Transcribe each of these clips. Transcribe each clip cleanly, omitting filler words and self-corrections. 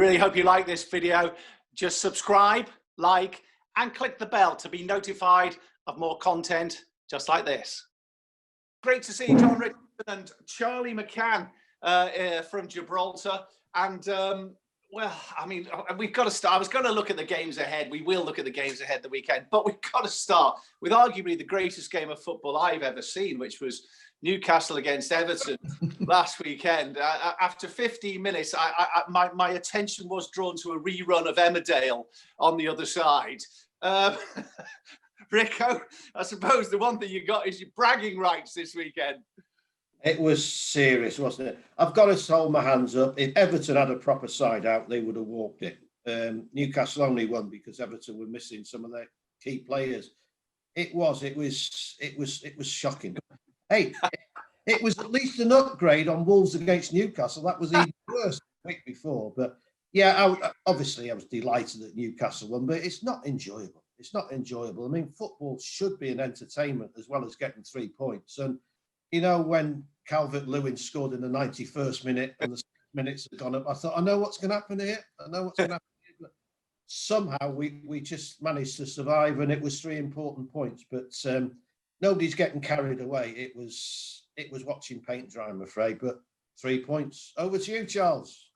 really hope you like this video. Just subscribe, like, and click the bell to be notified of more content just like this. Great to see John Richardson and Charlie McCann from Gibraltar. And well, I mean, we've got to start. I was going to look at the games ahead. We will look at the games ahead the weekend, but we've got to start with arguably the greatest game of football I've ever seen, which was Newcastle against Everton last weekend. After 15 minutes, my attention was drawn to a rerun of Emmerdale on the other side. Rico, I suppose the one thing you got is your bragging rights this weekend. It was serious, wasn't it? I've got to hold my hands up. If Everton had a proper side out, they would have walked it. Newcastle only won because Everton were missing some of their key players. It was shocking. Hey, it was at least an upgrade on Wolves against Newcastle. That was even worse the week before. But yeah, obviously I was delighted that Newcastle won, but it's not enjoyable. It's not enjoyable. I mean, football should be an entertainment as well as getting 3 points. And, you know, when Calvert-Lewin scored in the 91st minute and the 6 minutes had gone up, I thought, I know what's going to happen here. I know what's going to happen here. But somehow we just managed to survive, and it was 3 important points. But nobody's getting carried away. It was watching paint dry, I'm afraid. But 3 points. Over to you, Charles.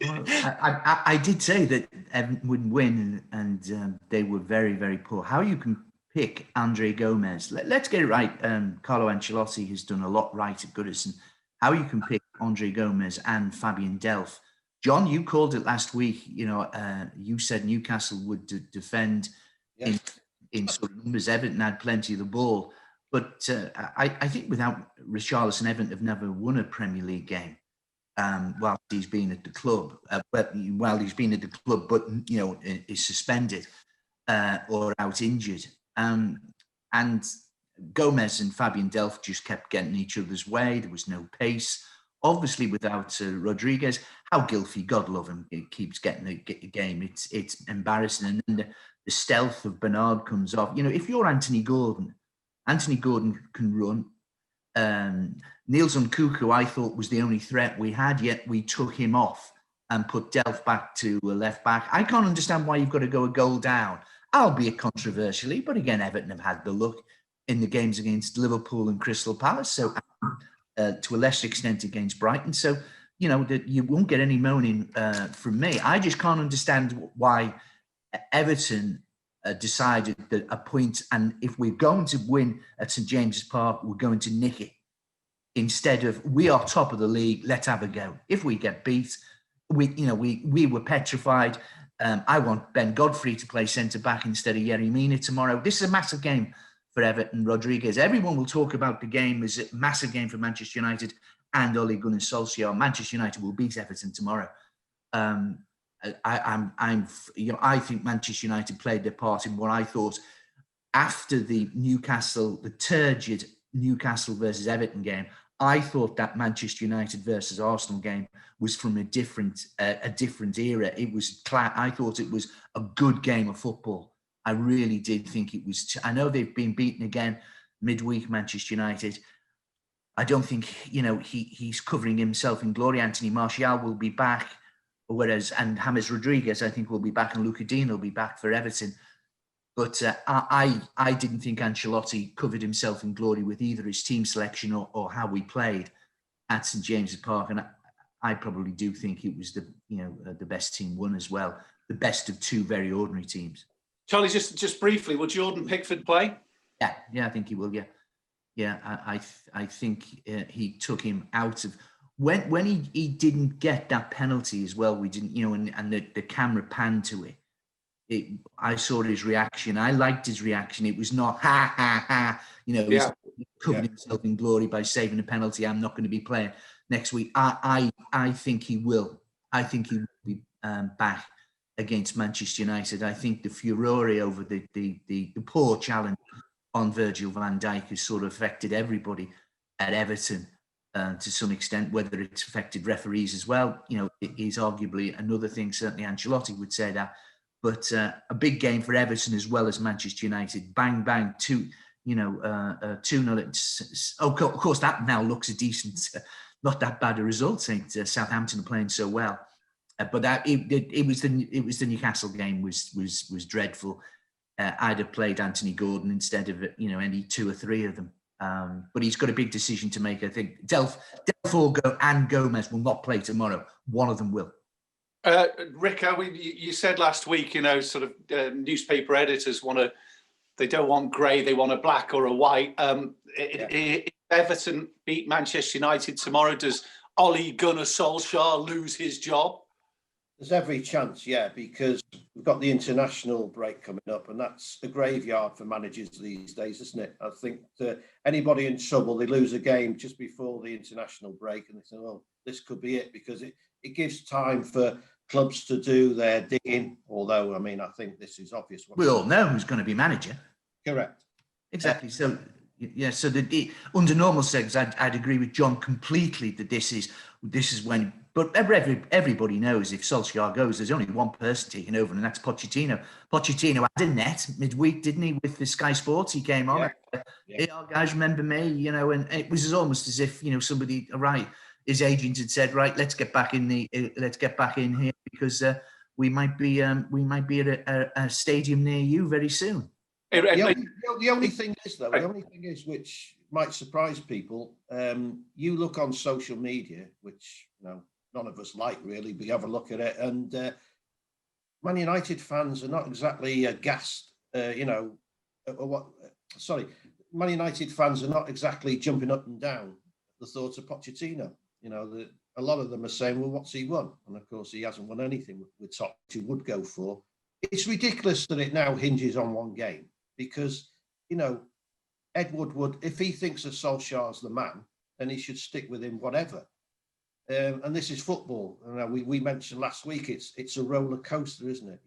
Well, I did say that Everton would win, and they were very, very poor. How you can pick Andre Gomez? Let's get it right. Carlo Ancelotti has done a lot right at Goodison. How you can pick Andre Gomez and Fabian Delph? John, you called it last week. You know, you said Newcastle would defend in sort of numbers. Everton had plenty of the ball, but I think without Richarlison, Everton have never won a Premier League game. While he's been at the club, but you know, is suspended or out injured. And Gomez and Fabian Delph just kept getting each other's way. There was no pace. Obviously, without Rodriguez, how Gylfi, God love him, it keeps getting the game. It's embarrassing. And then the stealth of Bernard comes off. You know, if you're Anthony Gordon can run. Niels Nkunku, I thought, was the only threat we had, yet we took him off and put Delph back to a left back. I can't understand why you've got to go a goal down, albeit controversially, but again, Everton have had the luck in the games against Liverpool and Crystal Palace, so to a lesser extent against Brighton. So, you know, that you won't get any moaning from me. I just can't understand why Everton decided that a point, and if we're going to win at St James's Park, we're going to nick it. Instead of, we are top of the league, let's have a go. If we get beat, we were petrified. I want Ben Godfrey to play centre-back instead of Yerry Mina tomorrow. This is a massive game for Everton. Rodriguez. Everyone will talk about the game as a massive game for Manchester United and Ole Gunnar Solskjaer. Manchester United will beat Everton tomorrow. I think Manchester United played their part in what I thought after the turgid Newcastle versus Everton game. I thought that Manchester United versus Arsenal game was from a different era. I thought it was a good game of football. I really did think it was. I know they've been beaten again midweek, Manchester United. I don't think, he's covering himself in glory. Anthony Martial will be back. And James Rodriguez, I think, will be back, and Luca Dean will be back for Everton. But I didn't think Ancelotti covered himself in glory with either his team selection or how we played at St James's Park. And I probably do think it was the best team won as well, the best of two very ordinary teams. Charlie, just briefly, will Jordan Pickford play? Yeah, I think he will. Yeah. I think he took him out of. When he didn't get that penalty as well, we didn't, and the camera panned to it. I saw his reaction. I liked his reaction. It was not ha ha ha. He's covered himself in glory by saving a penalty. I'm not going to be playing next week. I think he will. I think he will be back against Manchester United. I think the furore over the poor challenge on Virgil van Dijk has sort of affected everybody at Everton. To some extent, whether it's affected referees as well, it is arguably another thing. Certainly Ancelotti would say that. But a big game for Everton as well as Manchester United. Bang, bang, 2-0. Of course, that now looks a decent not that bad a result. Since Southampton are playing so well, but that it was the Newcastle game was dreadful. I'd have played Anthony Gordon instead of any 2 or 3 of them. But he's got a big decision to make. I think Delphorgo and Gomez will not play tomorrow. One of them will. Rico, you said last week, sort of newspaper editors they don't want grey, they want a black or a white. If Everton beat Manchester United tomorrow, does Ole Gunnar Solskjaer lose his job? There's every chance, yeah, because we've got the international break coming up, and that's a graveyard for managers these days, isn't it? I think anybody in trouble, they lose a game just before the international break, and they say, well, this could be it, because it gives time for clubs to do their digging. Although, I think this is obvious. We all know who's going to be manager. Correct. Exactly. So, yeah. So under normal settings, I'd agree with John completely that this is when. But everybody knows if Solskjaer goes, there's only one person taking over, and that's Pochettino. Pochettino had a net midweek, didn't he, with the Sky Sports? He came on. Yeah. Oh, guys, remember me? And it was almost as if somebody, right, his agent had said, right, let's get back in here because we might be at a stadium near you very soon. The only thing is, which might surprise people, you look on social media, which none of us like really, but you have a look at it, and Man United fans are not exactly aghast. Man United fans are not exactly jumping up and down at the thought of Pochettino. A lot of them are saying, well, what's he won? And of course, he hasn't won anything with top he would go for. It's ridiculous that it now hinges on one game, because, Ed Woodward, if he thinks that Solskjaer's the man, then he should stick with him, whatever. And this is football. We mentioned last week, it's a roller coaster, isn't it?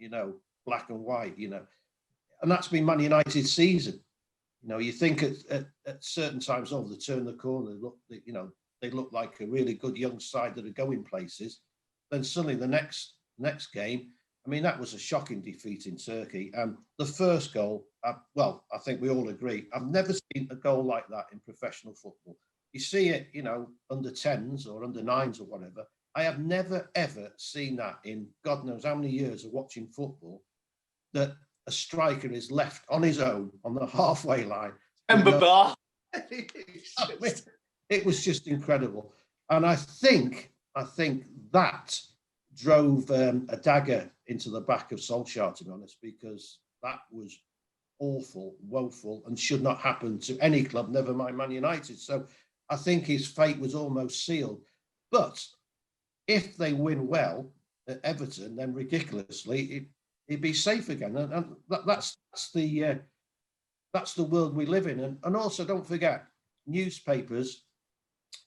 Black and white, and that's been Man United's season. You think at certain times, they turn the corner, they look like a really good young side that are going places. Then suddenly the next game, that was a shocking defeat in Turkey. And the first goal, I think we all agree, I've never seen a goal like that in professional football. You see it, under 10s or under 9s or whatever. I have never, ever seen that in God knows how many years of watching football, that a striker is left on his own on the halfway line. It was just incredible. And I think that drove a dagger into the back of Solskjaer, to be honest, because that was awful, woeful, and should not happen to any club, never mind Man United. So I think his fate was almost sealed. But if they win well at Everton, then ridiculously, he'd be safe again. And that's the world we live in. And also, don't forget, newspapers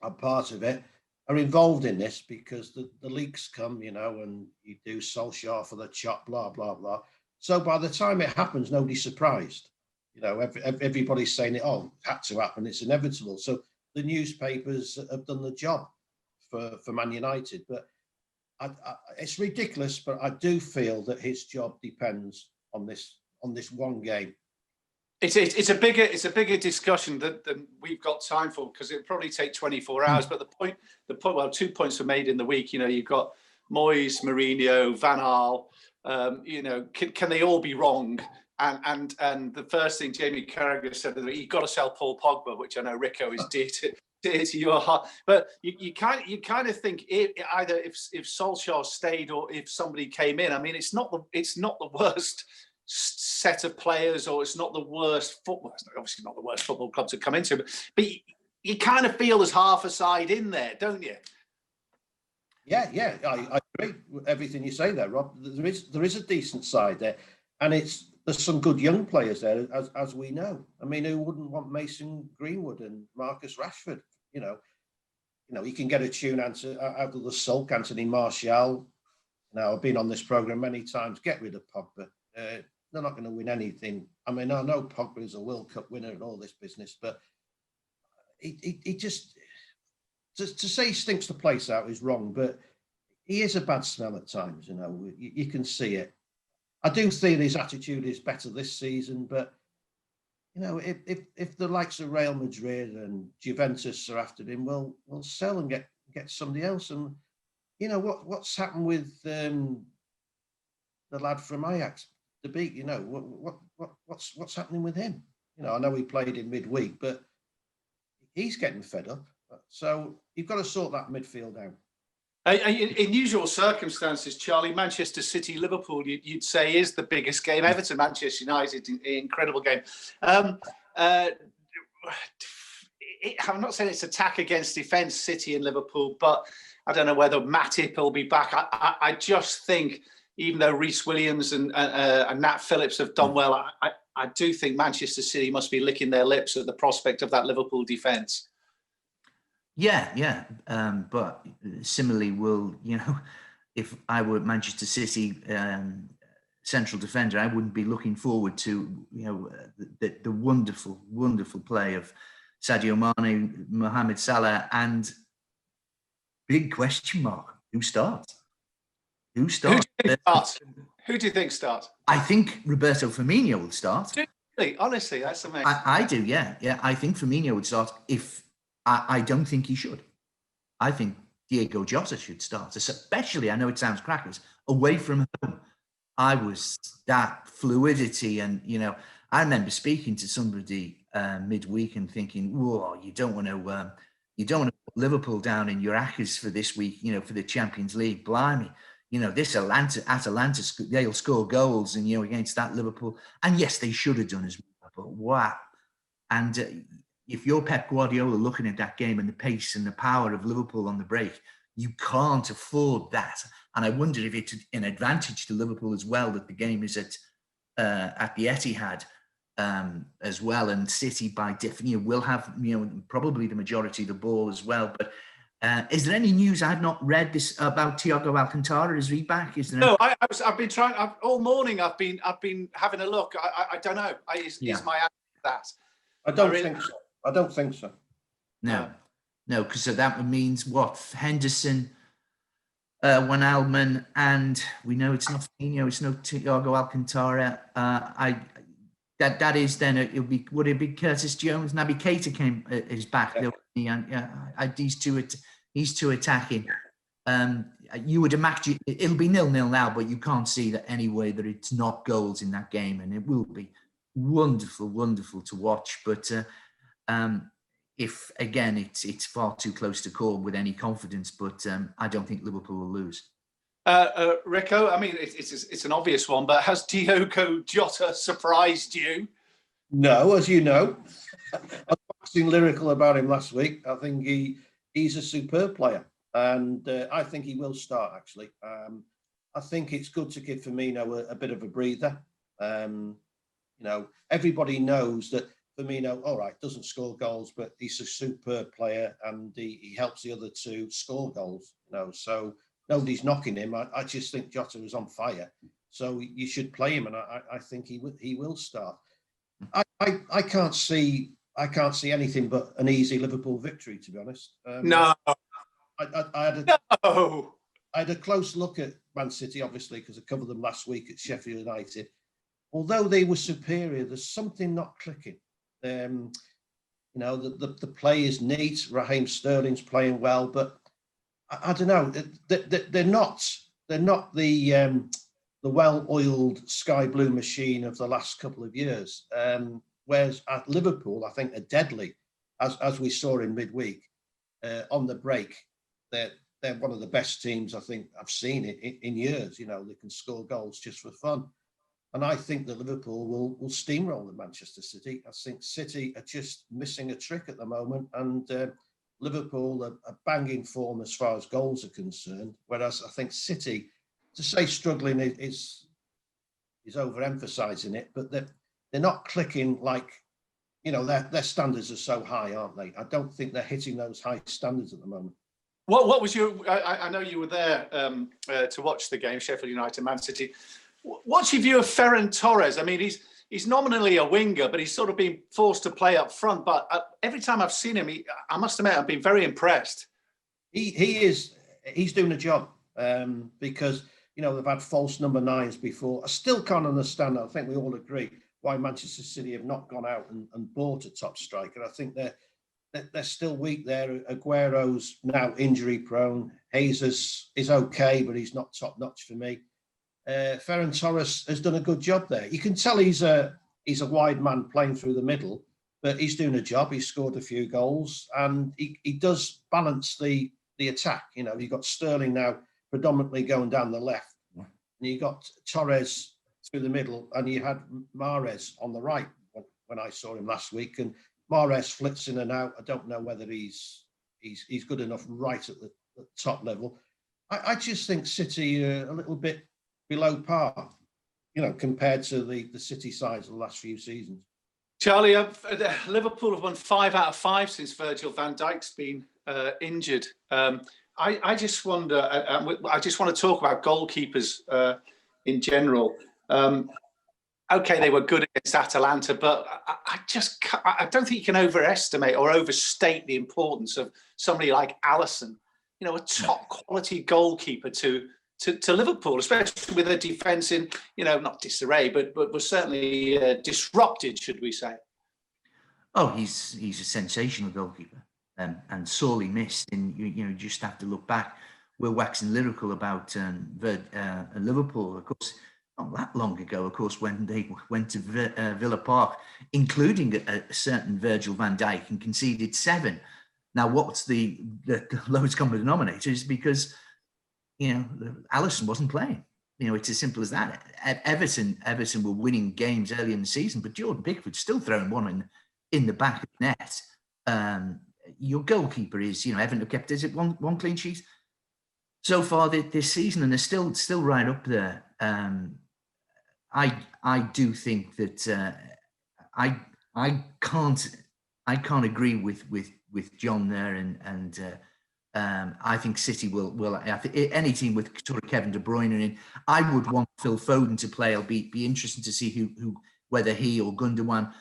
are part of it, are involved in this, because the leaks come, and you do Solskjaer for the chop, blah, blah, blah. So by the time it happens, nobody's surprised. Everybody's saying it had to happen, it's inevitable. So the newspapers have done the job for Man United. But it's ridiculous, but I do feel that his job depends on this one game. It's a bigger discussion than we've got time for, because it'll probably take 24 hours. But the point, 2 points were made in the week. You've got Moyes, Mourinho, Van Gaal. Can they all be wrong? And the first thing Jamie Carragher said, that you've got to sell Paul Pogba, which I know, Rico, is dear to your heart. But you kind of think either if Solskjaer stayed or if somebody came in. It's not the worst set of players, or it's not the worst football. It's obviously not the worst football club to come into, but you kind of feel there's half a side in there, don't you? Yeah, I agree with everything you say there, Rob. There is a decent side there, and there's some good young players there, as we know. Who wouldn't want Mason Greenwood and Marcus Rashford? You can get a tune out of the sulk, Anthony Martial. I've been on this program many times. Get rid of Pogba. They're not going to win anything. I know Pogba is a World Cup winner and all this business, but he just, to say he stinks the place out is wrong, but he is a bad smell at times. You can see it. I do think his attitude is better this season, but if the likes of Real Madrid and Juventus are after him, we'll sell and get get somebody else. And you know what's happened with the lad from Ajax, the beat. You know what's happening with him. You know, I know he played in midweek, but he's getting fed up. So you've got to sort that midfield out. In usual circumstances, Charlie, Manchester City, Liverpool, you'd say is the biggest game. Everton, Manchester United, incredible game. I'm not saying it's attack against defence, City and Liverpool, but I don't know whether Matip will be back. I just think, even though Reece Williams and Nat Phillips have done well, I do think Manchester City must be licking their lips at the prospect of that Liverpool defence. Yeah. But similarly, if I were Manchester City central defender, I wouldn't be looking forward to, the wonderful, wonderful play of Sadio Mane, Mohamed Salah, and big question mark: who starts? Who starts? Who do you think starts? I think Roberto Firmino will start. Really? Honestly, that's amazing. I do, yeah. I think Firmino would start. I don't think he should. I think Diego Jota should start, especially, I know it sounds crackers, away from home. I was that fluidity, and I remember speaking to somebody midweek and thinking, "Whoa, you don't want to put Liverpool down in your accas for this week, for the Champions League. Blimey, this Atalanta, they'll score goals, and against that Liverpool, and yes, they should have done as well. But wow!" And if you're Pep Guardiola looking at that game and the pace and the power of Liverpool on the break, you can't afford that. And I wonder if it's an advantage to Liverpool as well that the game is at the Etihad as well, and City by definition will have probably the majority of the ball as well. But is there any news? I've not read this about Thiago Alcantara. Is he back? Is there? No, I've been trying all morning. I've been having a look. I don't know. Is my answer that? I don't think so. I don't think so. No, because that means what? Henderson, Wijnaldum, and we know it's not Firmino, it's not Thiago Alcantara. That is then would it be Curtis Jones? Naby Keita is back. He's too attacking. You would imagine it'll be 0-0 now, but you can't see that any way that it's not goals in that game, and it will be wonderful to watch. But if again it's far too close to call with any confidence, but I don't think Liverpool will lose. Rico, I mean, it's an obvious one, but has Diogo Jota surprised you? No, as you know, I was waxing lyrical about him last week. I think he's a superb player, and I think he will start. Actually, I think it's good to give Firmino a bit of a breather. Everybody knows that Firmino, all right, doesn't score goals, but he's a superb player, and he helps the other two score goals. So nobody's knocking him. I just think Jota was on fire, so you should play him, and I think he will start. I can't see anything but an easy Liverpool victory, to be honest. No, I had a close look at Man City, obviously, because I covered them last week at Sheffield United. Although they were superior, there's something not clicking. The play is neat. Raheem Sterling's playing well, but I don't know. They're not the well-oiled sky blue machine of the last couple of years. Whereas at Liverpool, I think are deadly, as we saw in midweek on the break. They're one of the best teams I think I've seen in years. They can score goals just for fun. And I think that Liverpool will steamroll the Manchester City. I think City are just missing a trick at the moment, and Liverpool are banging form as far as goals are concerned. Whereas I think City, to say struggling is overemphasising it, but they're not clicking like, their standards are so high, aren't they? I don't think they're hitting those high standards at the moment. What was your? I know you were there to watch the game, Sheffield United, Man City. What's your view of Ferran Torres? I mean, he's nominally a winger, but he's sort of been forced to play up front. But every time I've seen him, I must admit, I've been very impressed. He's doing a job because, they've had false number 9s before. I still can't understand. I think we all agree why Manchester City have not gone out and bought a top striker. I think they're still weak there. Aguero's now injury prone. Jesus is okay, but he's not top notch for me. Ferran Torres has done a good job there. You can tell he's a wide man playing through the middle, but he's doing a job. He's scored a few goals, and he does balance the attack. You know, you've got Sterling now predominantly going down the left, and you got Torres through the middle, and you had Mahrez on the right when I saw him last week. And Mahrez flits in and out. I don't know whether he's good enough right at the top level. I just think City are a little bit below par, you know, compared to the City sides of the last few seasons. Charlie, Liverpool have won 5 out of 5 since Virgil van Dijk's been injured. I just wonder, I just want to talk about goalkeepers in general. Okay, they were good against Atalanta, but I don't think you can overestimate or overstate the importance of somebody like Alisson, you know, a top quality goalkeeper to Liverpool, especially with a defence in, you know, not disarray, but was certainly disrupted, should we say? Oh, he's a sensational goalkeeper, and sorely missed. And you just have to look back. We're waxing lyrical about Liverpool, of course, not that long ago. Of course, when they went to Villa Park, including a certain Virgil van Dijk, and conceded 7. Now, what's the lowest common denominator is because, you know, Alisson wasn't playing. You know, it's as simple as that. Everton were winning games early in the season, but Jordan Pickford's still throwing one in the back of the net. Your goalkeeper is, you know, Everton have kept, is it one clean sheet so far this season, and they're still right up there. I do think that I can't agree with John there, and I think City will. I think any team with sort of Kevin De Bruyne in, I would want Phil Foden to play. It'll be interesting to see who whether he or Gundogan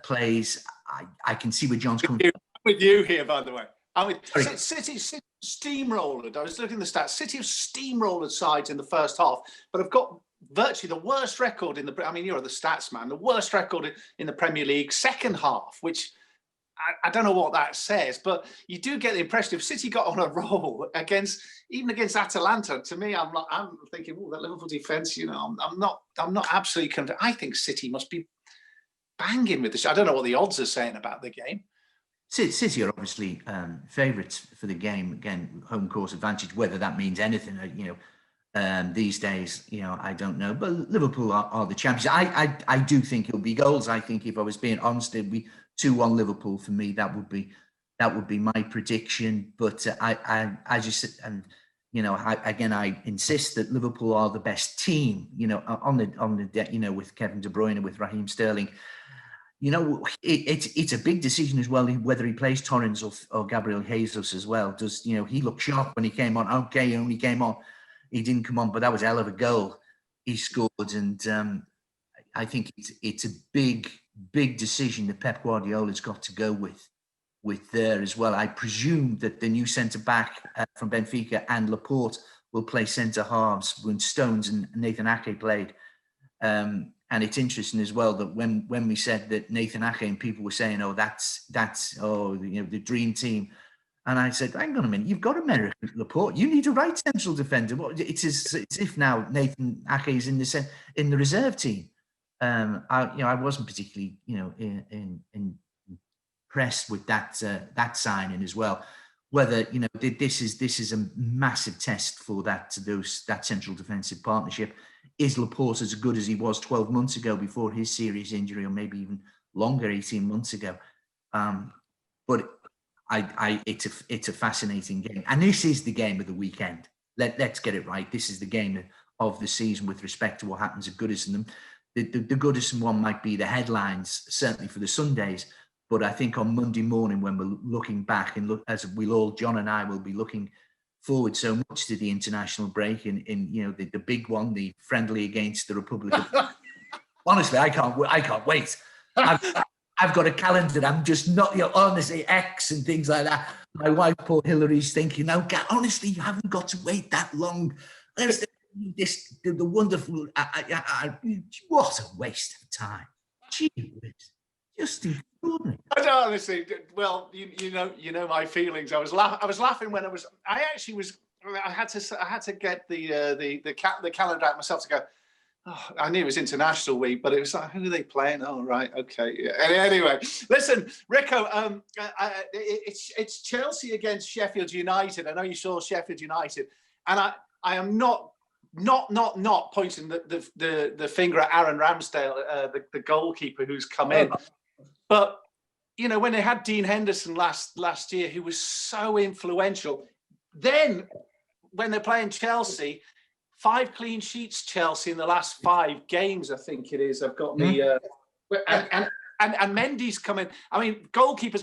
plays. I can see where John's coming from. With you here, by the way. I mean, City steamrolled. I was looking at the stats. City have steamrolled sides in the first half, but have got virtually the worst record in the. I mean, you're the stats man. The worst record in the Premier League second half, which I don't know what that says, but you do get the impression if City got on a roll against Atalanta. To me, I'm thinking, oh, that Liverpool defence. You know, I'm not absolutely convinced. I think City must be banging with this. I don't know what the odds are saying about the game. City are obviously favourites for the game. Again, home course advantage. Whether that means anything, you know, these days, you know, I don't know. But Liverpool are the champions. I do think it'll be goals. I think if I was being honest, it'd be 2-1 Liverpool for me. That would be my prediction. But I just, and you know, I insist that Liverpool are the best team. You know, on the you know, with Kevin De Bruyne, with Raheem Sterling. You know, it's a big decision as well whether he plays Torrens or Gabriel Jesus as well. Does, you know, he looked sharp when he came on. Okay, he only came on. He didn't come on, but that was a hell of a goal he scored. And I think it's a big decision that Pep Guardiola's got to go with there as well. I presume that the new centre-back from Benfica and Laporte will play centre-halves when Stones and Nathan Ake played. And it's interesting as well that when we said that Nathan Ake and people were saying, oh, that's you know, the dream team. And I said, hang on a minute, you've got American Laporte. You need a right central defender. It's as if now Nathan Ake is in the reserve team. I wasn't particularly, you know, impressed with that signing as well. Whether, you know, this is a massive test for that central defensive partnership. Is Laporte as good as he was 12 months ago before his serious injury, or maybe even longer, 18 months ago? But it's a fascinating game, and this is the game of the weekend. Let's get it right. This is the game of the season with respect to what happens at Goodison. The Goodison one might be the headlines, certainly for the Sundays. But I think on Monday morning, when we're looking back and look, as we'll all, John and I will be looking forward so much to the international break in you know, the big one, the friendly against the Republic of. Honestly, I can't wait. I've got a calendar. I'm just not, you know, honestly, X and things like that. My wife, poor Hillary's thinking, no, honestly, you haven't got to wait that long. The wonderful, what a waste of time. Gee whiz. Just extraordinary. I don't honestly. Well, you know my feelings. I was laughing when I actually was. I had to get the calendar out myself to go. Oh, I knew it was International Week, but it was like, who are they playing? Oh, right, okay. Yeah. Anyway, listen, Rico. It's Chelsea against Sheffield United. I know you saw Sheffield United, and I am not pointing the finger at Aaron Ramsdale, the goalkeeper who's come in, but you know when they had Dean Henderson last year, who was so influential. Then when they're playing Chelsea. 5 clean sheets, Chelsea, in the last 5 games, I think it is. I've got the and Mendy's coming. I mean, goalkeeper,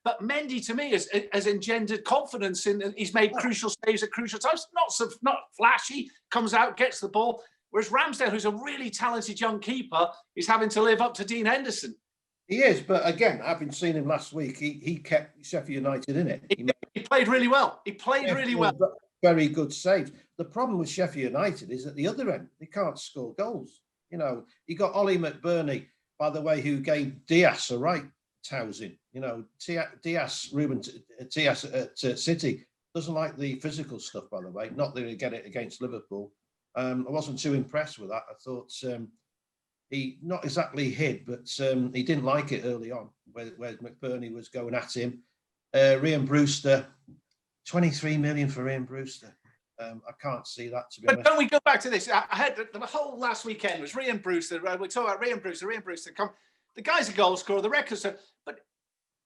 but Mendy to me has engendered confidence in. He's made crucial saves at crucial times. Not flashy, comes out, gets the ball. Whereas Ramsdale, who's a really talented young keeper, is having to live up to Dean Henderson. He is, but again, having seen him last week, he kept Sheffield United in it. He played really well. He played really well. Very good saves. The problem with Sheffield United is at the other end, they can't score goals. You know, you got Ollie McBurney, by the way, who gave Diaz a right housing. You know, Ruben Diaz at City doesn't like the physical stuff, by the way. Not that he get it against Liverpool. I wasn't too impressed with that. I thought he not exactly hid, but he didn't like it early on, where McBurney was going at him. Ryan Brewster. 23 million for Ryan Brewster. I can't see that, to be honest. But don't we go back to this? I had the whole last weekend was Ryan Brewster. We talk about Ryan Brewster. The guy's a goal scorer. The records are. But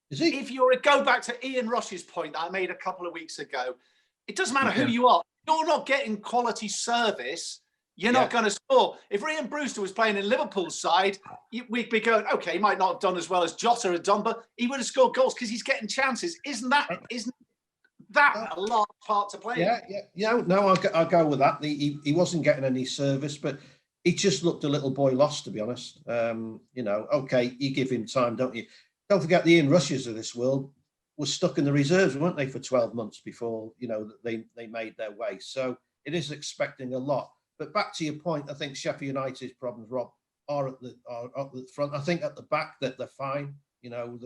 is he? If you go back to Ian Rush's point that I made a couple of weeks ago, it doesn't matter who you are. If you're not getting quality service, you're not going to score. If Ryan Brewster was playing in Liverpool's side, we'd be going, okay, he might not have done as well as Jota had done, but he would have scored goals because he's getting chances. Isn't that a large part to play? Yeah. No, I'll go with that. He wasn't getting any service, but he just looked a little boy lost, to be honest. You know, okay, you give him time, don't you? Don't forget the Ian Rushes of this world were stuck in the reserves, weren't they, for 12 months before, you know, they made their way. So it is expecting a lot. But back to your point, I think Sheffield United's problems, Rob, are at the front. I think at the back that they're fine. You know,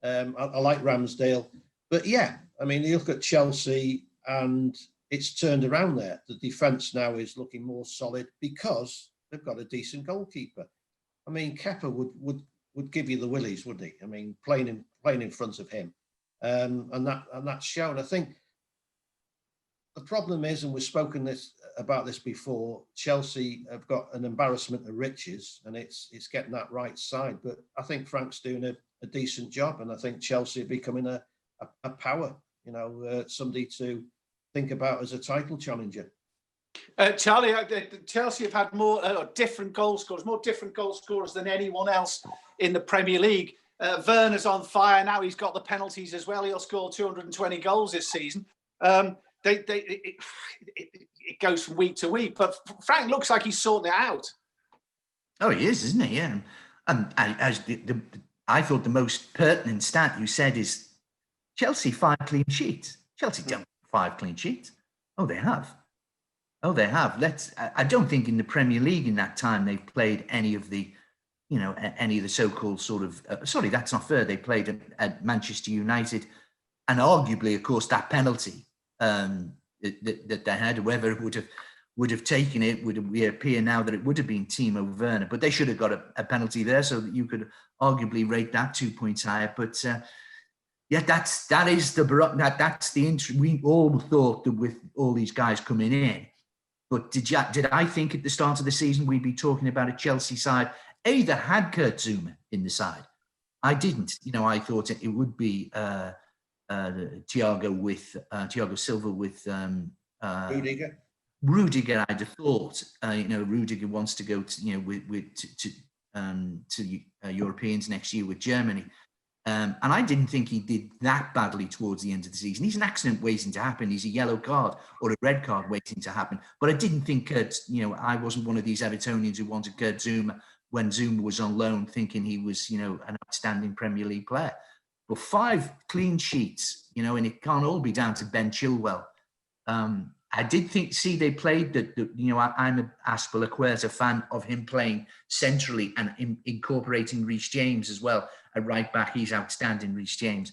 I like Ramsdale. But yeah, I mean, you look at Chelsea and it's turned around there. The defence now is looking more solid because they've got a decent goalkeeper. I mean, Kepa would give you the willies, wouldn't he? I mean, playing in front of him, and that's shown. I think the problem is, and we've spoken about this before, Chelsea have got an embarrassment of riches, and it's getting that right side. But I think Frank's doing a decent job, and I think Chelsea are becoming a power, you know, somebody to think about as a title challenger. Charlie, Chelsea have had more different goal scorers than anyone else in the Premier League. Werner's on fire now. He's got the penalties as well. He'll score 220 goals this season. It goes from week to week, but Frank looks like he's sorting it out. Oh, he is, isn't he? Yeah. And I thought the most pertinent stat you said is Chelsea 5 clean sheets. Chelsea don't 5 clean sheets. Oh, they have. I don't think in the Premier League in that time they've played any of the so-called sort of. Sorry, that's not fair. They played at Manchester United, and arguably, of course, that penalty that they had, whoever would have taken it, would appear now that it would have been Timo Werner, but they should have got a penalty there, so that you could arguably rate that 2 points higher. But yeah, that's the interest. We all thought that with all these guys coming in, but did I think at the start of the season we'd be talking about a Chelsea side that had Kurt Zouma in the side? I didn't. You know, I thought it would be Thiago Silva with Rudiger. Rudiger, I'd have thought. Rudiger wants to go to Europeans next year with Germany. And I didn't think he did that badly towards the end of the season. He's an accident waiting to happen. He's a yellow card or a red card waiting to happen. But I didn't think I wasn't one of these Evertonians who wanted Kurt Zouma when Zouma was on loan, thinking he was, an outstanding Premier League player. But 5 clean sheets, and it can't all be down to Ben Chilwell. I did they played that. You know, I'm a Aspilicueta fan of him playing centrally and incorporating Reece James as well at right back. He's outstanding, Reece James.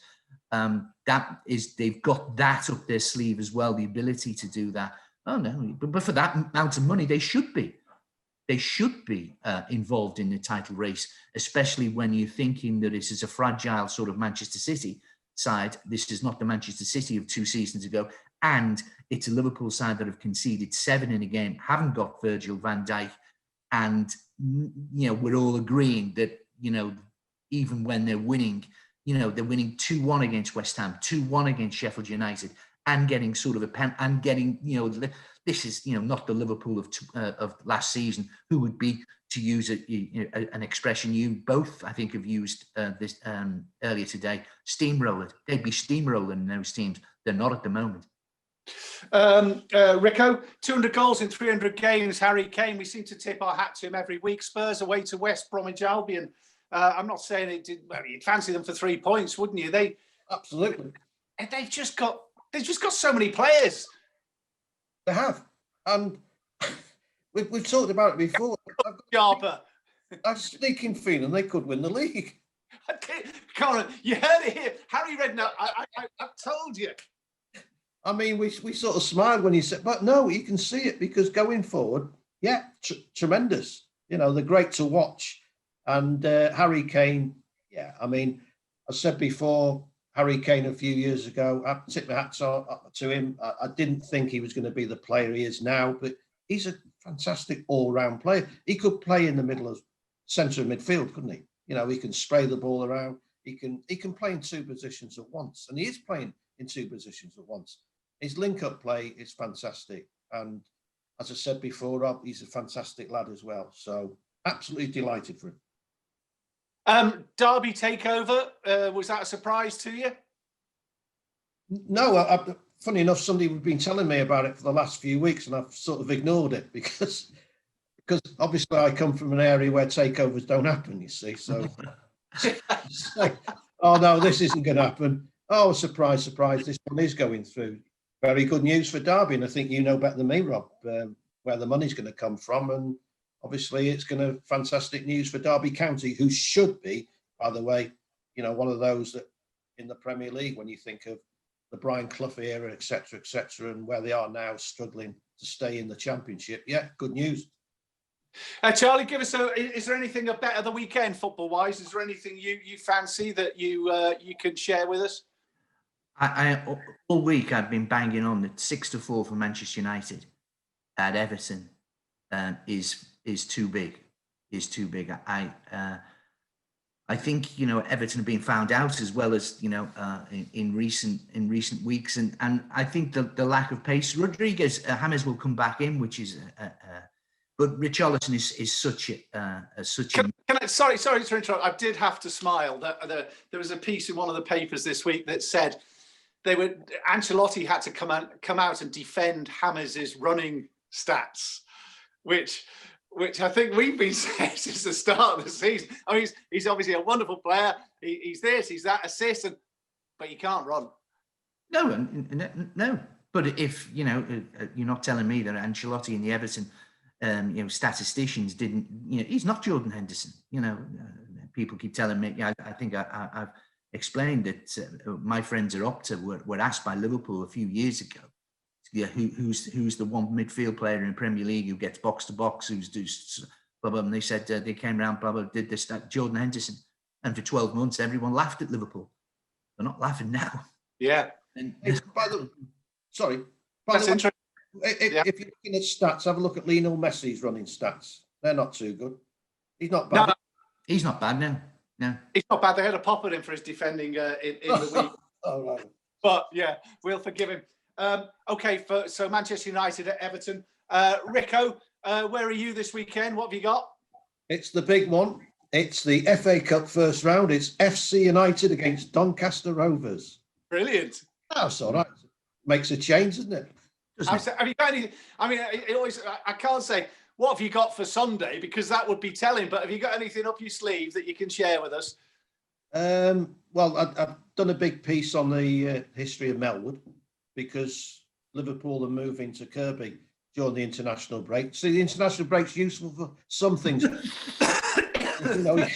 They've got that up their sleeve as well, the ability to do that. Oh no, but for that amount of money, they should be. They should be involved in the title race, especially when you're thinking that this is a fragile sort of Manchester City side. This is not the Manchester City of 2 seasons ago. And it's a Liverpool side that have conceded 7 in a game, haven't got Virgil van Dijk. And, you know, we're all agreeing that, you know, even when they're winning, you know, they're winning 2-1 against West Ham, 2-1 against Sheffield United, and getting sort of a pen, and getting, you know, this is, you know, not the Liverpool of last season, who would be, to use an expression you both, I think, have used this earlier today, steamroller. They'd be steamrolling those teams. They're not at the moment. Rico, 200 goals in 300 games. Harry Kane, we seem to tip our hat to him every week. Spurs away to West Bromwich Albion. I'm not saying it did. Well, you'd fancy them for 3 points, wouldn't you? They absolutely. They've just got so many players. They have, and we've talked about it before. Jarper. I'm sneaking feeling they could win the league. Come on, you heard it here, Harry Redknapp. I've told you. I mean, we sort of smiled when he said, but no, you can see it, because going forward, yeah, tremendous. You know, they're great to watch. And Harry Kane, yeah, I mean, I said before, Harry Kane a few years ago, I tipped my hats to him. I didn't think he was going to be the player he is now, but he's a fantastic all-round player. He could play in the middle of centre of midfield, couldn't he? You know, he can spray the ball around. He can play in 2 positions at once, and he is playing in 2 positions at once. His link-up play is fantastic, and as I said before, Rob, he's a fantastic lad as well. So absolutely delighted for him. Derby takeover, was that a surprise to you? No, funny enough, somebody had been telling me about it for the last few weeks, and I've sort of ignored it because obviously I come from an area where takeovers don't happen, you see. So, oh no, this isn't going to happen. Oh, surprise, this one is going through. Very good news for Derby, and I think you know better than me, Rob, where the money's going to come from, and obviously it's going to fantastic news for Derby County, who should be, by the way, you know, one of those that in the Premier League, when you think of the Brian Clough era, etc., and where they are now struggling to stay in the Championship. Yeah, good news. Charlie, give us is there anything a better the weekend football-wise? Is there anything you fancy that you can share with us? I all week I've been banging on that 6-4 for Manchester United at Everton is too big. Is too big. I think, you know, Everton have been found out, as well as, you know, in recent weeks, and I think the lack of pace. Rodriguez, James will come back in, which is but Richardson is such a sorry to interrupt. I did have to smile. There was a piece in one of the papers this week that said Ancelotti had to come out and defend James's running stats, which I think we've been saying since the start of the season. I mean, he's obviously a wonderful player. He's this, he's that, assist, but he can't run. No. But if, you know, you're not telling me that Ancelotti and the Everton, you know, statisticians didn't, you know, he's not Jordan Henderson. You know, people keep telling me. I think I've explained that my friends at Opta were asked by Liverpool a few years ago, yeah, who's the one midfield player in the Premier League who gets box to box, who's blah blah, and they said they came around, blah blah, did this, that, Jordan Henderson, and for 12 months everyone laughed at Liverpool. They're not laughing now. Yeah. Sorry. That's interesting. If you're looking at stats, have a look at Lionel Messi's running stats. They're not too good. He's not bad. No, he's not bad. No. He's not bad. They had a pop at him for his defending in the week. Oh, right. But yeah, we'll forgive him. Okay, so Manchester United at Everton. Rico, where are you this weekend? What have you got? It's the big one. It's the FA Cup first round. It's FC United against Doncaster Rovers. Brilliant. That's all right. Makes a change, doesn't it? Have you got any? I mean, I can't say what have you got for Sunday, because that would be telling. But have you got anything up your sleeve that you can share with us? Well, I've done a big piece on the history of Melwood, because Liverpool are moving to Kirby during the international break. See, the international break's useful for some things. You know,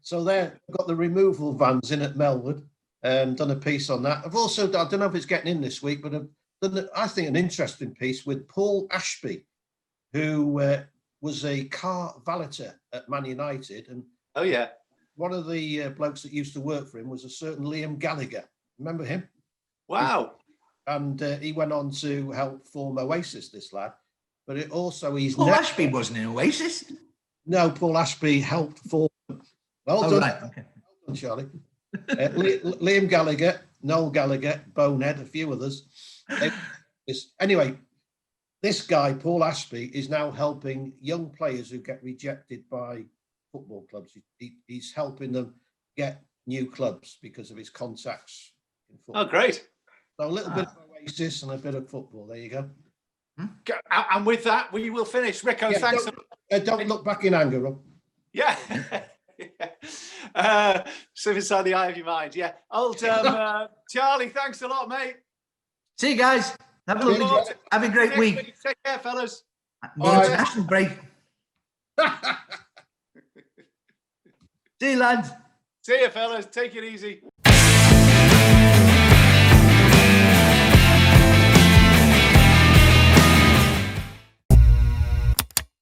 so they've got the removal vans in at Melwood. Done a piece on that. I've also, I don't know if it's getting in this week, but I've done, I think, an interesting piece with Paul Ashby, who was a car valeter at Man United. And oh, yeah. One of the blokes that used to work for him was a certain Liam Gallagher. Remember him? Wow. And he went on to help form Oasis, this lad. But it also, he's... Paul Ashby wasn't in Oasis? No, Paul Ashby helped form... Well done. Right. Okay. Well done, Charlie. Liam Gallagher, Noel Gallagher, Bonehead, a few others. Anyway, this guy, Paul Ashby, is now helping young players who get rejected by football clubs. He's helping them get new clubs because of his contacts in football. Oh, great. So a little bit of Oasis and a bit of football. There you go. And with that, we will finish. Rico, Yeah, thanks. Don't look back in anger, Rob. Yeah. Slip inside the eye of your mind. Yeah. Old Charlie, thanks a lot, mate. See you guys. Have a great week. Take care, fellas. International break. See you, lads. See you, fellas. Take it easy.